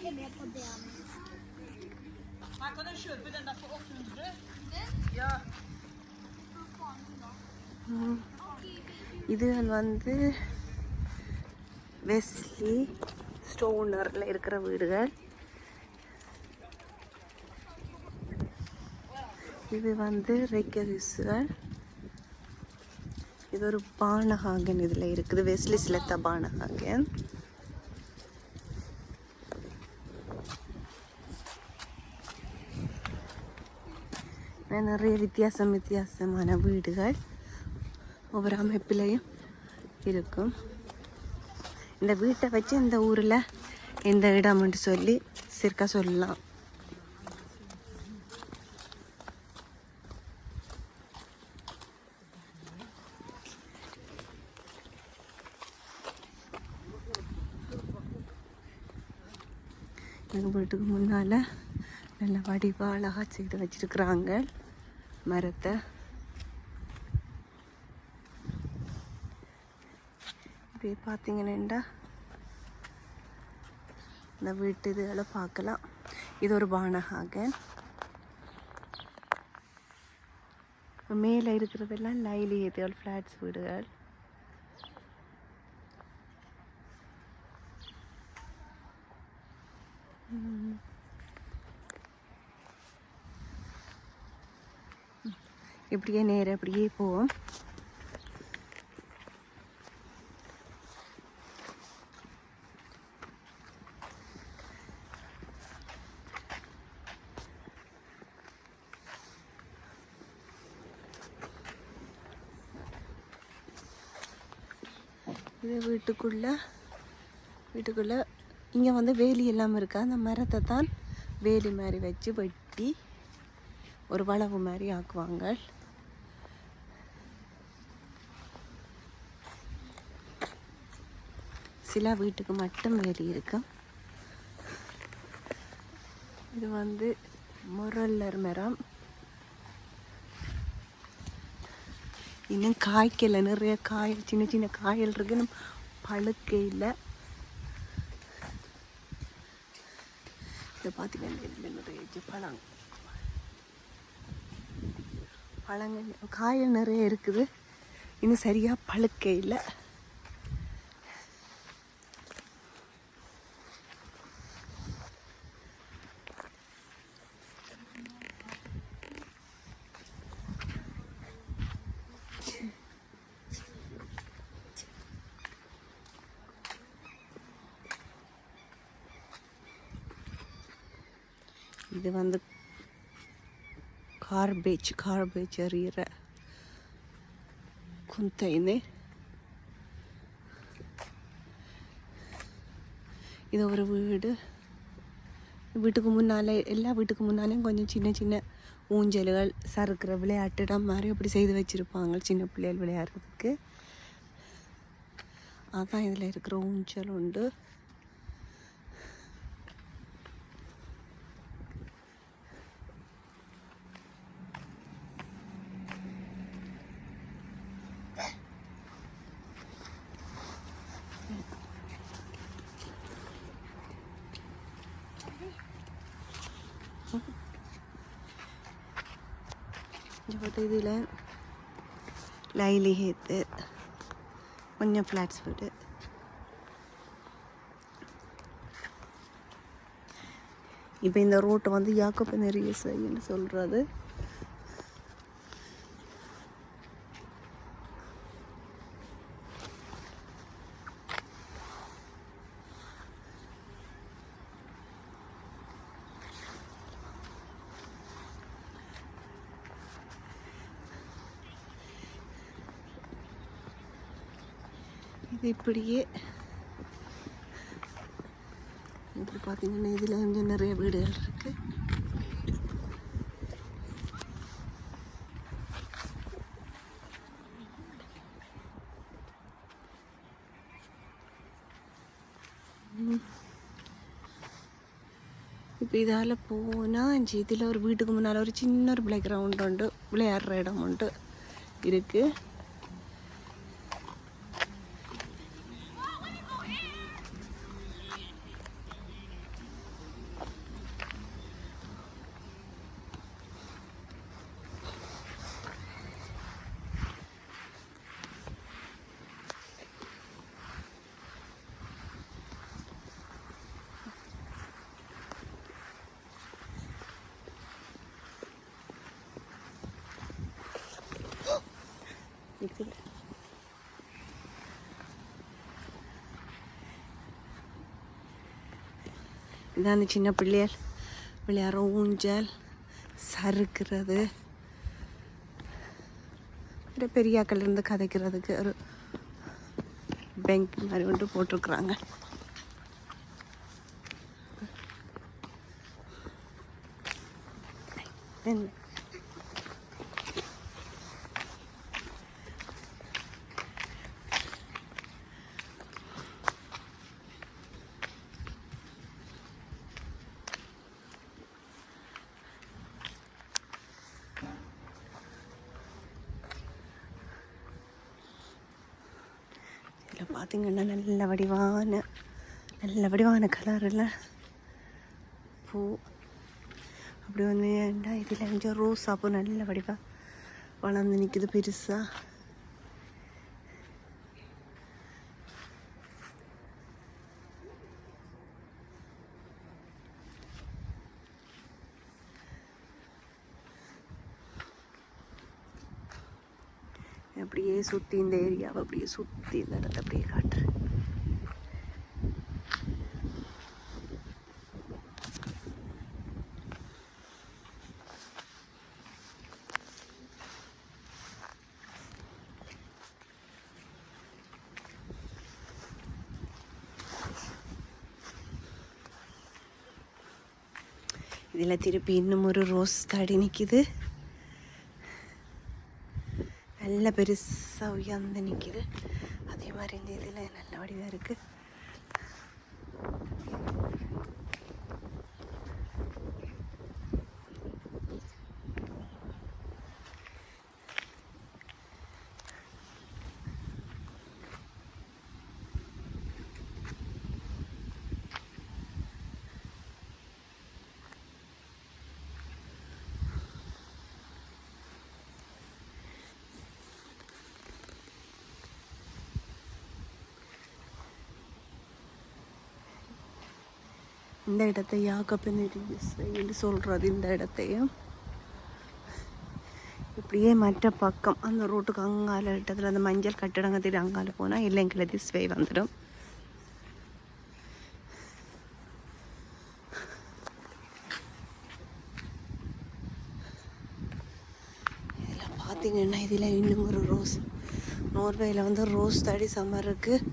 Man kan ju köpa den där för 800. Ja. இதுகள் வந்து Wesley ஸ்டோனரில் இருக்கிற வீடுகள். இது வந்து ரெக்கரிஸ்கள். இது ஒரு பானஹாகன் இதில் இருக்குது. வெஸ்லி ஸ்லெத்தா பானஹாகன். நிறைய வித்தியாசமான வீடுகள் ஒவ்வொரு அமைப்பிலையும் இருக்கும். இந்த வீட்டை வச்சு இந்த ஊரில் எந்த இடம்னு சொல்லி சிற்கா சொல்லலாம். எங்கள் வீட்டுக்கு முன்னால் நல்ல வடிவாக அழகாக செய்து வச்சிருக்கிறாங்க மரத்தை. இப்படி பார்த்தீங்கன்னா இந்த வீட்டு இதெல்லாம் பார்க்கலாம். இது ஒரு பானஹாகன். மேலே இருக்கிறதெல்லாம் லைலி ஏரியால் ஃப்ளாட்ஸ் வீடுகள். இப்படியே நேராக அப்படியே போவோம். இது வீட்டுக்குள்ள இங்கே வந்து வேலி எல்லாம் இருக்கா. அந்த மரத்தை தான் வேலி மாதிரி வச்சு வெட்டி ஒரு வளவு மாதிரி ஆக்குவாங்க. சில வீட்டுக்கு மட்டும் வேலி இருக்கும். இது வந்து முரல்லர் மரம். இன்னும் காய்க்கல. நிறைய காயல் சின்ன சின்ன காயல் இருக்கு. இன்னும் பழுக்க இல்லை. இதை பார்த்தீங்கன்னா இதில் நிறைய பழங்கள் காயல் நிறைய இருக்குது. இன்னும் சரியாக பழுக்க இல்லை. இது வந்து கார்பேஜ் எறிகிற குந்தைன்னு. இது ஒரு வீட்டுக்கு முன்னால் எல்லா வீட்டுக்கு முன்னாலேயும் கொஞ்சம் சின்ன சின்ன ஊஞ்சல்கள் சறுக்கிற விளையாட்டிடம் மாதிரி அப்படி செய்து வச்சுருப்பாங்க சின்ன பிள்ளைகள் விளையாடுறதுக்கு. அதான் இதில் இருக்கிற ஊஞ்சல் உண்டு. இதில் லைலி ஹேத்து கொஞ்சம் ஃப்ளாட்ஸ் வீடு. இப்போ இந்த ரோட்டை வந்து யாக்கோப் நிறைய செய்யன்னு சொல்கிறது. இது இப்படியே இப்படி பார்த்தீங்கன்னா இதில் கொஞ்சம் நிறைய வீடுகள் இருக்கு. இப்போ இதால் போனால் இதில் ஒரு வீட்டுக்கு முன்னால் ஒரு சின்ன ஒரு பிளே கிரவுண்ட் உண்டு. விளையாடுற இடம் உண்டு இருக்குது. இருக்குது. இதான் அந்த சின்ன பிள்ளையார் விளையாடுற ஊஞ்சல், சறுக்கிறது, பெரியாக்கள் இருந்து கதைக்கிறதுக்கு ஒரு பெங்க் மாதிரி ஒன்று போட்டிருக்குறாங்க. என்ன இதில் பார்த்திங்கன்னா நல்ல வடிவான கலரில் பூ அப்படி வந்து ஏண்டா இதில் கொஞ்சம் ரோஸா பூ நல்ல வடிவாக வளர்ந்து நிற்கிது பெருசாக. அப்படியே சுற்றி இந்த ஏரியாவை அப்படியே சுற்றி இந்த இடத்த அப்படியே காட்டுறேன். இதில் திருப்பி இன்னும் ஒரு ரோஸ் தடி நிற்கிது, நல்ல பெருசாக உயர்ந்து நிற்கிது. அதே மாதிரி இந்த இதில் நல்ல வடிவாக இருக்குது. இந்த இடத்தை யாக்கப்னு சொல்கிறது. இந்த இடத்தையும் இப்படியே மற்ற பக்கம் அந்த ரோட்டுக்கு அங்கால இடத்துல அந்த மஞ்சள் கட்டிடங்க தேடி அங்கால போனால் இல்லைங்கள திஸ் வே வந்துடும். இதில் பார்த்தீங்கன்னா இதில் இன்னும் ஒரு ரோஸ், நோர்வேயில் வந்து ரோஸ் தடி சம்மர் இருக்குது.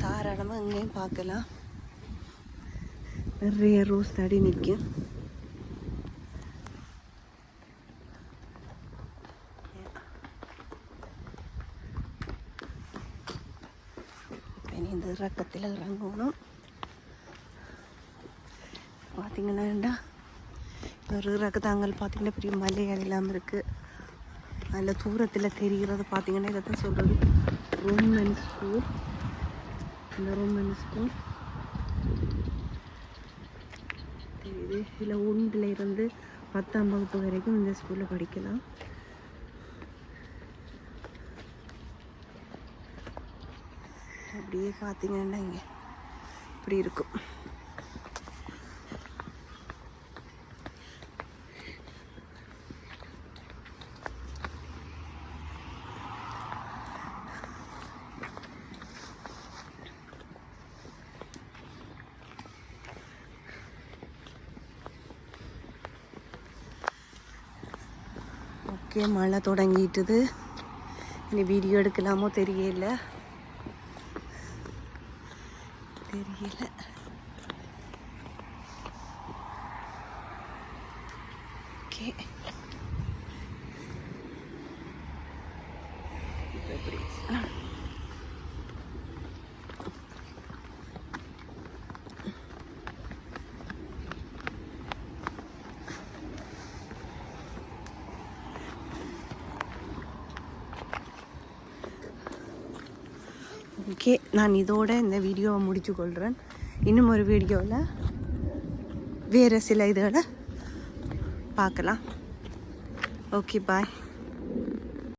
தாராளமாக இங்கேயும் பார்க்கலாம். நிறைய ரோஸ் தடி நிற்கும். இந்த இறக்கத்தில் இறங்கணும். பார்த்தீங்கன்னா ஒரு இறக்கத்தாங்கல் பார்த்தீங்கன்னா பெரிய மலைகள் எல்லாம் இருக்குது. அதில் தூரத்தில் தெரிகிறது பார்த்தீங்கன்னா இதைத்தான் சொல்கிறது ரோமன் ஸ்கூல். இந்த ரோமன் ஸ்கூல் தெரியுது. இதில் 1 இருந்து 10ஆம் வகுப்பு வரைக்கும் இந்த ஸ்கூலில் படிக்கலாம். அப்படியே பார்த்தீங்கன்னா இங்கே இப்படி இருக்கும். ஓகே, மழை தொடங்கிட்டுது. இனி வீடியோ எடுக்கலாமோ தெரியல. ஓகே, ஓகே, நான் இதோட இந்த வீடியோவை முடிச்சு கொள்கிறேன். இன்னும் ஒரு வீடியோவில் வேறு சில இதுகளை பார்க்கலாம். ஓகே, பாய்.